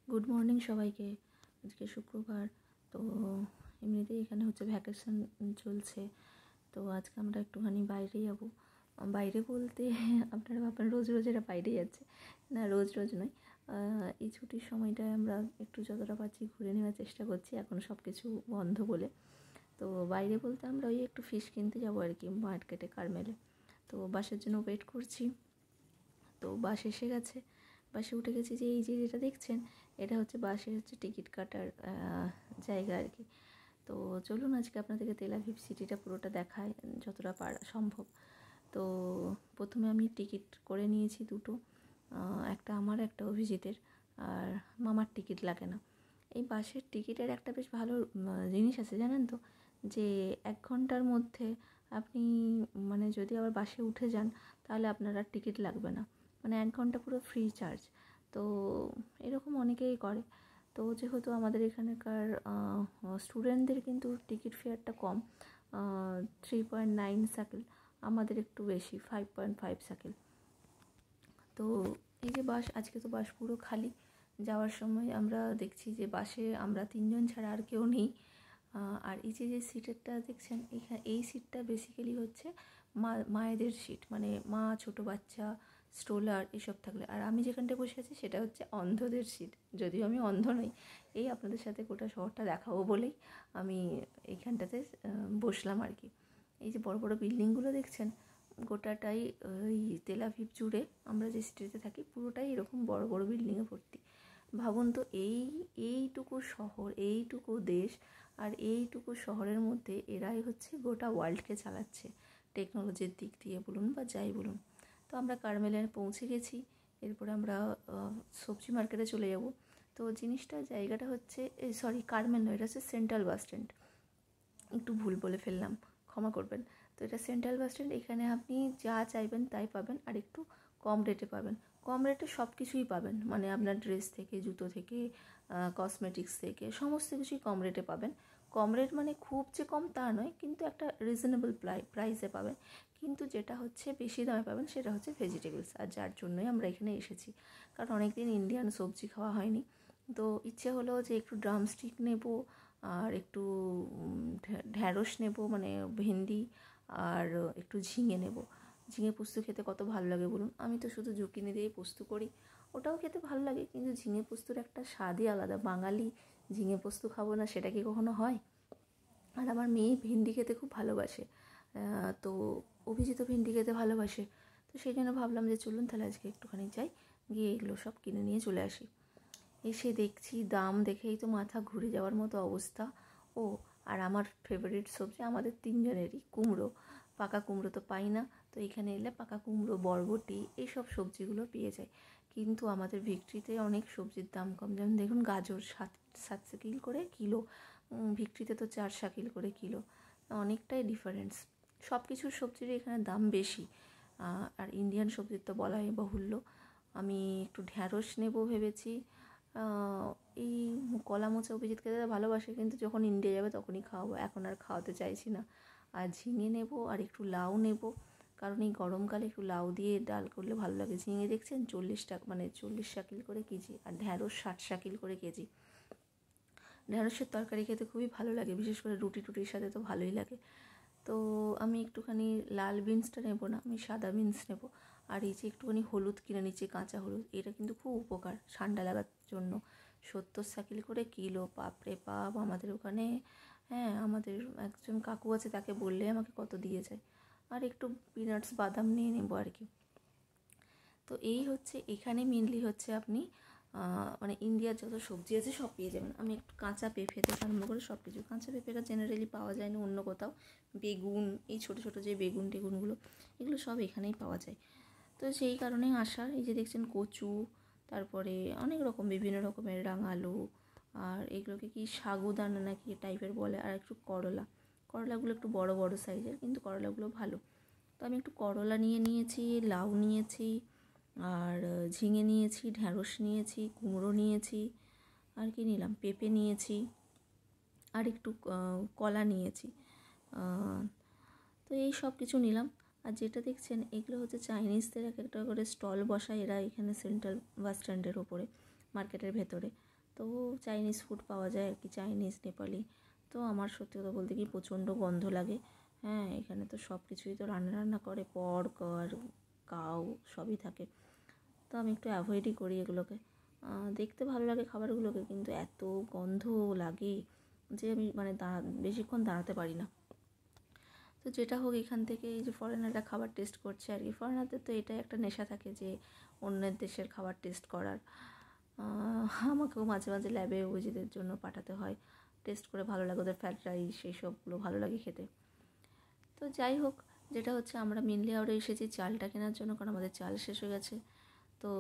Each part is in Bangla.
গুড মর্নিং সবাইকে। আজকে শুক্রবার, তো এমনিতেই এখানে হচ্ছে ভ্যাকেশন চলছে। তো আজকে আমরা একটুখানি বাইরে যাব। বাইরে বলতে আপনারা ভাববেন রোজ রোজ এরা বাইরে যাচ্ছে, না রোজ রোজ নয়। এই ছুটির সময়টায় আমরা একটু যতটা পারছি ঘুরে নেওয়ার চেষ্টা করছি, এখন সব কিছু বন্ধ বলে। তো বাইরে বলতে আমরা ওই একটু ফিশ কিনতে যাবো আর কি, মার্কেটে কারমেলে। তো বাসের জন্য ওয়েট করছি। তো বাস এসে গেছে, বাসে উঠে গেছি। যে এই যে যেটা দেখছেন, এটা হচ্ছে বাসে হচ্ছে টিকিট কাটার জায়গা আর কি। তো চলুন আজকে আপনাদেরকে তেল আভিভ সিটিটা পুরোটা দেখায় যতটা সম্ভব। তো প্রথমে আমি টিকিট করে নিয়েছি দুটো, একটা আমার একটা অভিজিতের। আর মামার টিকিট লাগে না। এই বাসের টিকিটের একটা বেশ ভালো জিনিস আছে জানেন তো, যে 1 ঘন্টার মধ্যে আপনি মানে যদি আবার বাসে উঠে যান তাহলে আপনার আর টিকিট লাগবে না, মানে 1 ঘন্টা পুরো ফ্রি চার্জ। তো এরকম অনেকেই করে। তো যেহেতু আমাদের এখানকার স্টুডেন্টদের কিন্তু টিকিট ফেয়ারটা কম, 3.9 সাকেল, আমাদের একটু বেশি 5.5 সাকেল। তো এই যে বাস, আজকে তো বাস পুরো খালি। যাওয়ার সময় আমরা দেখছি যে বাসে আমরা 3 জন ছাড়া আর কেউ নেই। আর এই যে সিটেরটা দেখছেন, এই সিটটা বেসিক্যালি হচ্ছে মায়েদের সিট, মানে মা, ছোটো বাচ্চা, স্ট্রোলার এসব থাকলে। আর আমি যেখানটায় বসে আছি সেটা হচ্ছে অন্ধদের সিট, যদিও আমি অন্ধ নই। এই আপনাদের সাথে গোটা শহরটা দেখাবো বলেই আমি এইখানটাতে বসলাম আর কি। এই যে বড় বড় বিল্ডিংগুলো দেখছেন, গোটাটাই ওই তেল আভিভ জুড়ে আমরা যে সিটিতে থাকি পুরোটাই এরকম বড় বড় বিল্ডিংয়ে ভর্তি। ভাবুন তো, এইটুকু শহর, এইটুকু দেশ, আর এইটুকু শহরের মধ্যে এরাই হচ্ছে গোটা ওয়ার্ল্ডকে চালাচ্ছে টেকনোলজির দিক দিয়ে বলুন বা যাই বলুন। তো আমরা কারমেলে পৌঁছে গেছি। এরপরে আমরা সবজি মার্কেটে চলে যাব। তো জায়গাটা হচ্ছে কারমেল নয়, এটা হচ্ছে সেন্ট্রাল বাস স্ট্যান্ড। একটু ভুল বলে ফেললাম, ক্ষমা করবেন। তো এটা সেন্ট্রাল বাস স্ট্যান্ড, এখানে আপনি যা চাইবেন তাই পাবেন, আর একটু কম রেটে পাবেন। কম রেটে সব কিছুই পাবেন, মানে আপনার ড্রেস থেকে, জুতো থেকে, কসমেটিক্স থেকে সমস্ত কিছুই কম রেটে পাবেন। কম রেট মানে খুব যে কম তা নয়, কিন্তু একটা রিজনেবল প্রাইসে পাবেন। কিন্তু যেটা হচ্ছে বেশি দামে পাবেন সেটা হচ্ছে ভেজিটেবলস, আর যার জন্যই আমরা এখানে এসেছি। কারণ অনেকদিন ইন্ডিয়ান সবজি খাওয়া হয়নি। তো ইচ্ছে হলো যে একটু ড্রামস্টিক নেব, আর একটু ঢ্যাঁড়স নেব, মানে ভেন্ডি, আর একটু ঝিঙে নেব। ঝিঙে পোস্ত খেতে কত ভালো লাগে বলুন। আমি তো শুধু জুকিনি দিয়েই পোস্ত করি, ওটাও খেতে ভালো লাগে, কিন্তু ঝিঙে পোস্তর একটা স্বাদই আলাদা। বাঙালি ঝিঙে পোস্ত খাবো না, সেটা কি কখনো হয়? আর আমার মেয়ে ভেন্ডি খেতে খুব ভালোবাসে, তো অভিজিৎ ভেন্ডি খেতে ভালোবাসে। তো সেই জন্য ভাবলাম যে চলুন তাহলে আজকে একটুখানি যাই, গিয়ে এগুলো সব কিনে নিয়ে চলে আসি। এসে দেখছি দাম দেখেই তো মাথা ঘুরে যাওয়ার মতো অবস্থা। ও, আর আমার ফেভারিট সবজি আমাদের 3 জনেরই, কুমড়ো। পাকা কুমড়ো তো পাই না, তো এখানে এলে পাকা কুমড়ো, বরবটি, এইসব সবজিগুলো পেয়ে যায়। কিন্তু আমাদের ভিক্টরিতে অনেক সবজির দাম কম। যেমন দেখুন গাজর 7 সাকেল করে কিলো, ভিক্টরিতে তো 4 সাকেল করে কিলো, অনেকটাই ডিফারেন্স। সব কিছুর সবজির এখানে দাম বেশি। আর ইন্ডিয়ান সবজির তো বলাই বাহুল্য। আমি একটু ঢ্যাঁড়স নেব ভেবেছি। এই কলা মোচা অভিজিৎ খেতে ভালোবাসে, কিন্তু যখন ইন্ডিয়া যাবে তখনই খাওয়াবো, এখন আর খাওয়াতে চাইছি না। আর ঝিঙে নেব, আর একটু লাউ নেব, কারণ এই গরমকালে একটু লাউ দিয়ে ডাল করলে ভালো লাগে। ঝিঙে দেখছেন 40 টাকা, মানে 40 সাকেল করে কেজি, আর ঢ্যাঁড়স 60 সাকেল করে কেজি। ঢ্যাঁড়সের তরকারি খেতে খুবই ভালো লাগে, বিশেষ করে রুটি টুটির সাথে তো ভালোই লাগে। তো আমি একটুখানি লাল বিনসটা নেব না, আমি সাদা বিনস নেব। আর এই যে একটুখানি হলুদ কিনে নিচ্ছি, কাঁচা হলুদ, এটা কিন্তু খুব উপকার ঠান্ডা লাগার জন্য। 70 সাকেল করে কিলো, বাপরে বাপ! আমাদের ওখানে, হ্যাঁ, আমাদের একজন কাকু আছে, তাকে বললে আমাকে কত দিয়ে যায়। আর একটু পিনাটস, বাদাম নিয়ে নেব আর কি। তো এই হচ্ছে, এখানে মেনলি হচ্ছে আপনি মানে ইন্ডিয়ার যত সবজি আছে সব পেয়ে যাবেন। আমি একটু কাঁচা পেঁপে থেকে আরম্ভ করে সব কিছু, কাঁচা পেঁপেটা জেনারেলি পাওয়া যায় না অন্য কোথাও। বেগুন, এই ছোটো ছোটো যে বেগুন টেগুনগুলো, এগুলো সব এখানেই পাওয়া যায়। তো সেই কারণেই আসার। এই যে দেখছেন কচু, তারপরে অনেক রকম বিভিন্ন রকমের রাঙালু, আর এগুলোকে কি সাগুদানা নাকি টাইপের বলে, আর একটু করলাগুলো একটু বড় বড় সাইজের, কিন্তু করলাগুলো ভালো। তো আমি একটু করলা নিয়ে নিয়েছি, লাউ নিয়েছি, আর ঝিঙে নিয়েছি, ঢ্যাঁড়স নিয়েছি, কুমড়ো নিয়েছি, আর কি নিলাম, পেঁপে নিয়েছি, আর একটু কলা নিয়েছি। তো এই সব কিছু নিলাম। আর যেটা দেখছেন, এগুলো হচ্ছে চাইনিজদের এক একটা করে স্টল বসায় এরা এখানে সেন্ট্রাল বাস স্ট্যান্ডের ওপরে, মার্কেটের ভেতরে। তো চাইনিজ ফুড পাওয়া যায় আর কি, চাইনিজ, নেপালি। তো আমার সত্যি কথা বলতে কি প্রচণ্ড গন্ধ লাগে। হ্যাঁ, এখানে তো সব কিছুই তো রান্না করে, পর্ক আর কাউ সবই থাকে। তো আমি একটু অ্যাভয়েডই করি এগুলোকে। দেখতে ভালো লাগে খাবারগুলোকে, কিন্তু এত গন্ধ লাগে যে আমি মানে বেশিক্ষণ দাঁড়াতে পারি না। তো যেটা হোক, এখান থেকে এই যে ফরেনাররা খাবার টেস্ট করছে আর কি, ফরেনারদের তো এটাই একটা নেশা থাকে যে অন্যের দেশের খাবার টেস্ট করার। আমাকেও মাঝে মাঝে ল্যাবে ওইদের জন্য পাঠাতে হয়, টেস্ট করে ভালো লাগে, ওদের ফ্রাইড রাইস সেই সবগুলো ভালো লাগে খেতে। তো যাই হোক, যেটা হচ্ছে আমরা মেনলি আরও এসেছি চালটা কেনার জন্য, কারণ আমাদের চাল শেষ হয়ে গেছে। তো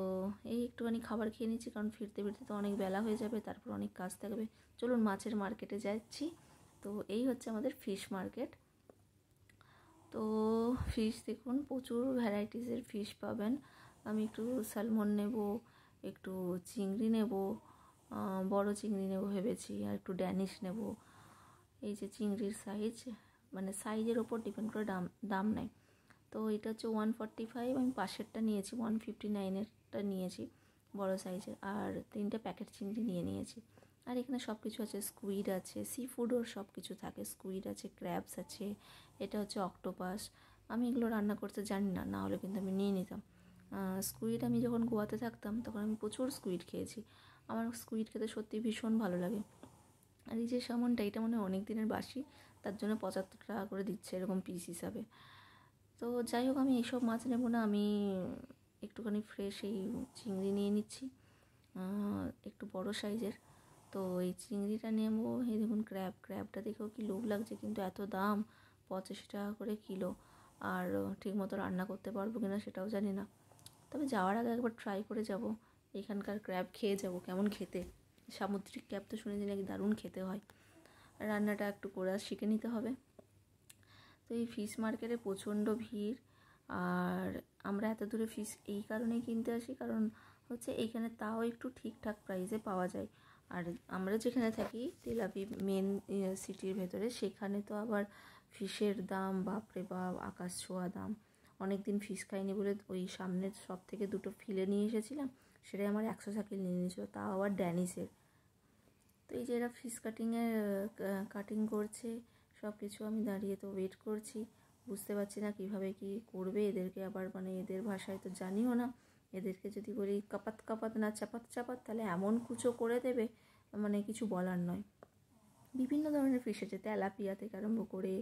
এই একটুখানি খাবার খেয়ে নিচ্ছি, কারণ ফিরতে ফিরতে তো অনেক বেলা হয়ে যাবে, তারপর অনেক কাজ থাকবে। চলুন মাছের মার্কেটে যাচ্ছি। তো এই হচ্ছে আমাদের ফিশ মার্কেট। তো ফিশ দেখুন, প্রচুর ভ্যারাইটিসের ফিশ পাবেন। আমি একটু স্যালমন নেব, একটু চিংড়ি নেব, বড় চিংড়ি নেব ভেবেছি, আর একটু ড্যানিশ নেব। এই যে চিংড়ির সাইজ, মানে সাইজের ওপর ডিপেন্ড করে দাম নেয়। তো এটা হচ্ছে 145, আমি পাশেরটা নিয়েছি 159-এরটা নিয়েছি বড় সাইজের, আর 3টে প্যাকেট চিংড়ি নিয়েছি। আর এখানে সব কিছু আছে, স্কুইড আছে, সি ফুডও সব কিছু থাকে, স্কুইড আছে, ক্র্যাবস আছে, এটা হচ্ছে অক্টোপাস। আমি এগুলো রান্না করতে জানি না, না হলে কিন্তু আমি নিয়ে নিতাম। স্কুইড আমি যখন গোয়াতে থাকতাম তখন আমি প্রচুর স্কুইড খেয়েছি, আমার স্কুইড খেতে সত্যি ভীষণ ভালো লাগে। আর এই যে সামনটা, এটা মনে হয় অনেক দিনের বাসি, তার জন্য 75 টাকা করে দিচ্ছে এরকম পিস হিসাবে। তো যাই হোক, আমি এইসব মাছ নেব না, আমি একটুখানি ফ্রেশ এই চিংড়ি নিয়ে নিচ্ছি, একটু বড় সাইজের। তো এই চিংড়িটা নেব। এই দেখুন ক্র্যাবটা দেখেও কি লোভ লাগছে, কিন্তু এত দাম, 85 টাকা করে কিলো। আর ঠিকমতো রান্না করতে পারবো কিনা সেটাও জানি না, তবে যাওয়ার আগে একবার ট্রাই করে যাব, এখানকার ক্র্যাব খেয়ে যাব কেমন খেতে। সামুদ্রিক ক্র্যাব তো শুনেছি নাকি দারুণ খেতে হয়, রান্নাটা একটু করে শিখে নিতে হবে। তো এই ফিশ মার্কেটে প্রচণ্ড ভিড়, আর আমরা এত দূরে ফিশ এই কারণেই কিনতে আসি, কারণ হচ্ছে এইখানে তাও একটু ঠিকঠাক প্রাইসে পাওয়া যায়। আর আমরা যেখানে থাকি তেল আবিব মেন সিটির ভেতরে, সেখানে তো আবার ফিশের দাম বাপরে বাপ, আকাশ ছোঁয়া দাম। অনেক দিন ফিশ খাইনি বলে ওই সামনের সব থেকে 2টো ফিলে নিয়ে এসেছিলাম, সেটাই আমার 100 শাকিল নিয়ে নিয়েছিল, তাও আবার ড্যানিশের। তো এই যে এরা ফিশ কাটিং করছে সব কিছু, আমি দাঁড়িয়ে তো ওয়েট করছি, বুঝতে পারছি না কীভাবে কী করবে এদেরকে, আবার মানে এদের ভাষায় তো জানিও না। এদেরকে যদি বলি কাপাত কাপাত না চাপাত চাপাত, তাহলে এমন কুচো করে দেবে, মানে কিছু বলার নয়। বিভিন্ন ধরনের ফিশ আছে, তেলাপিয়া থেকে আরম্ভ করে,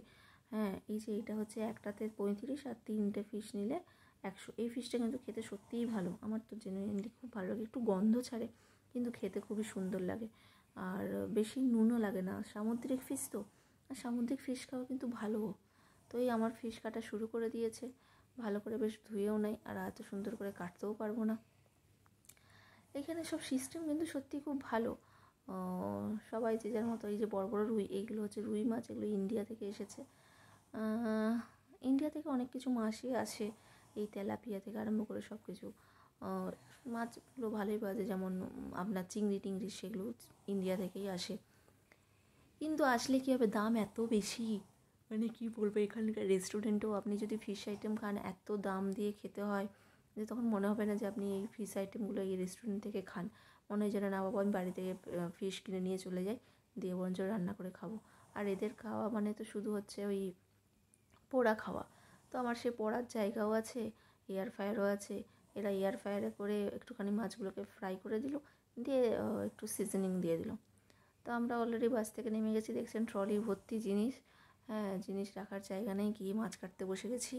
হ্যাঁ এই যে এটা হচ্ছে একটাতে 35, আর 3টে ফিশ নিলে 100। এই ফিশটা কিন্তু খেতে সত্যিই ভালো, আমার তো জেনুইনলি খুব ভালো লাগে, একটু গন্ধ ছাড়ে কিন্তু খেতে খুবই সুন্দর লাগে, আর বেশি নুনও লাগে না, সামুদ্রিক ফিশ তো। আর সামুদ্রিক ফিশ খাওয়া কিন্তু ভালো। তো এই আমার ফিশ কাটা শুরু করে দিয়েছে, ভালো করে বেশ ধুয়েও নেয়, আর এত সুন্দর করে কাটতেও পারবো না। এখানে সব সিস্টেম কিন্তু সত্যি খুব ভালো, সবাই যে যার মতো। এই যে বড় বড় রুই, এইগুলো হচ্ছে রুই মাছ, এগুলো ইন্ডিয়া থেকে এসেছে। ইন্ডিয়া থেকে অনেক কিছু মাছই আসে, এই তেলাপিয়া থেকে আরম্ভ করে সব কিছু মাছগুলো ভালোই পাওয়া যায়, যেমন আপনার চিংড়ি টিংড়ি, সেগুলো ইন্ডিয়া থেকেই আসে। কিন্তু আসলে কী হবে, দাম এত বেশি, মানে কী বলবো, এখানকার রেস্টুরেন্টেও আপনি যদি ফিশ আইটেম খান, এত দাম দিয়ে খেতে হয় যে তখন মনে হবে না যে আপনি এই ফিশ আইটেমগুলো এই রেস্টুরেন্ট থেকে খান, মনে হয় যেন না বাবা আমি বাড়ি থেকে ফিশ কিনে নিয়ে চলে যাই, দিয়ে বরঞ্চ রান্না করে খাবো। আর এদের খাওয়া মানে তো শুধু হচ্ছে ওই পোড়া খাওয়া। তো আমার সে পোড়ার জায়গাও আছে, এয়ার ফ্রায়ারও আছে, এরা এয়ার ফ্রায়ারে করে একটুখানি মাছগুলোকে ফ্রাই করে দিল, দিয়ে একটু সিজনিং দিয়ে দিল। তো আমরা অলরেডি বাস থেকে নেমে গেছি, দেখছেন ট্রলি ভর্তি জিনিস, হ্যাঁ জিনিস রাখার জায়গা নেই, গিয়ে মাছ কাটতে বসে গেছি।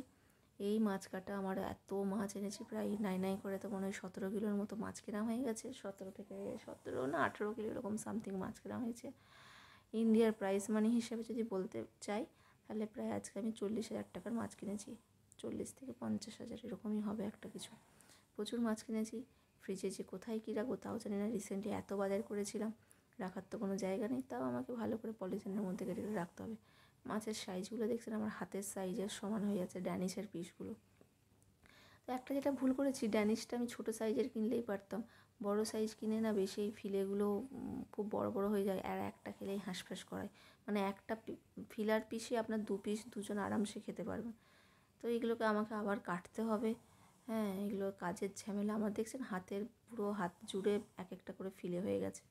এই মাছ কাটা, আমার এত মাছ এনেছি, প্রায় নাই করে তো মনে হয় 17 কিলোর মতো মাছ কেনা হয়ে গেছে, 17 না 18 কিলো এরকম সামথিং মাছ কেনা হয়েছে। ইন্ডিয়ার প্রাইস মানি হিসাবে যদি বলতে চাই, তাহলে প্রায় আজকে আমি 40,000 টাকার মাছ কিনেছি, 40 থেকে 50,000 এরকমই হবে একটা কিছু। প্রচুর মাছ কিনেছি, ফ্রিজে যে কোথায় কী রাখবো তাও জানি না, রিসেন্টলি এত বাজার করেছিলাম, রাখার তো কোনো জায়গা নেই, তাও আমাকে ভালো করে পলিথিনের মধ্যে কেটে রাখতে হবে। মাছের সাইজগুলো দেখছেন আমার হাতের সাইজের সমান হয়ে যাচ্ছে ড্যানিশের পিসগুলো। তো একটা যেটা ভুল করেছি, ড্যানিশটা আমি ছোটো সাইজের কিনলেই পারতাম, বড় সাইজ কিনে না বেশি এই ফিলেগুলো খুব বড় বড় হয়ে যায়, আর একটা খেলেই হাঁসফাঁস করায়, মানে একটা ফিলার পিসে আপনার 2 পিস দুজন আরামসে খেতে পারবেন। তো এইগুলোকে আমাকে আবার কাটতে হবে, হ্যাঁ এগুলো কাজের ঝামেলা। আমার দেখছেন হাতের পুরো হাত জুড়ে এক একটা করে ফিলে হয়ে গেছে।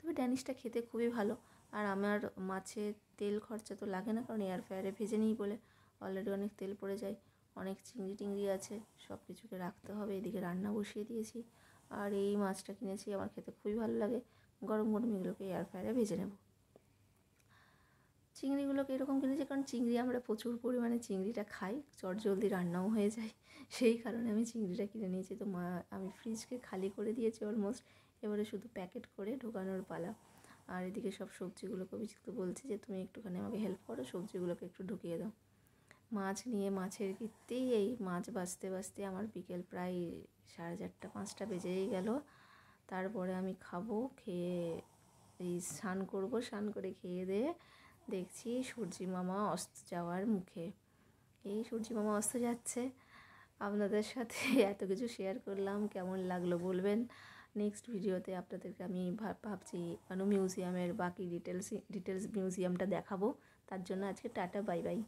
তবে ড্যানিশটা খেতে খুবই ভালো। আর আমার মাছে তেল খরচা তো লাগে না, কারণ এয়ার ফ্রায়ারে ভেজে নিই বলে অলরেডি অনেক তেল পড়ে যায়। অনেক চিংড়ি টিংড়ি আছে, সব কিছুকে রাখতে হবে। এদিকে রান্না বসিয়ে দিয়েছি। আর এই মাছটা কিনেছি, আমার খেতে খুবই ভালো লাগে। গরম গরম এগুলোকে এয়ার ফ্রায়ারে ভেজে নেব। চিংড়িগুলোকে এরকম কিনেছি কারণ চিংড়ি আমরা প্রচুর পরিমাণে চিংড়িটা খাই, চটজলদি রান্নাও হয়ে যায়, সেই কারণে আমি চিংড়িটা কিনে নিয়েছি। তো আমি ফ্রিজকে খালি করে দিয়েছি অলমোস্ট, এবারে শুধু প্যাকেট করে ঢোকানোর পালা। আর এদিকে সব সবজিগুলোকে অভিজিৎকে বলছি যে তুমি একটুখানি আমাকে হেল্প করো, সবজিগুলোকে একটু ঢুকিয়ে দাও। মাছ নিয়ে মাছের গিত্তেই এই মাছ বাছতে বাছতে আমার বিকেল প্রায় 4:30 5টা বেজেই গেল। তারপরে আমি খাবো, খেয়ে এই স্নান করবো, স্নান করে খেয়ে দিয়ে দেখছি সূর্যি মামা অস্ত যাওয়ার মুখে। এই সূর্যি মামা অস্ত যাচ্ছে। আপনাদের সাথে এত কিছু শেয়ার করলাম, কেমন লাগলো বলবেন। নেক্সট ভিডিওতে আপনাদেরকে আমি ভাবছি মিউজিয়ামের বাকি ডিটেলস মিউজিয়ামটা দেখাবো। তার জন্য আজকে টাটা, বাই বাই।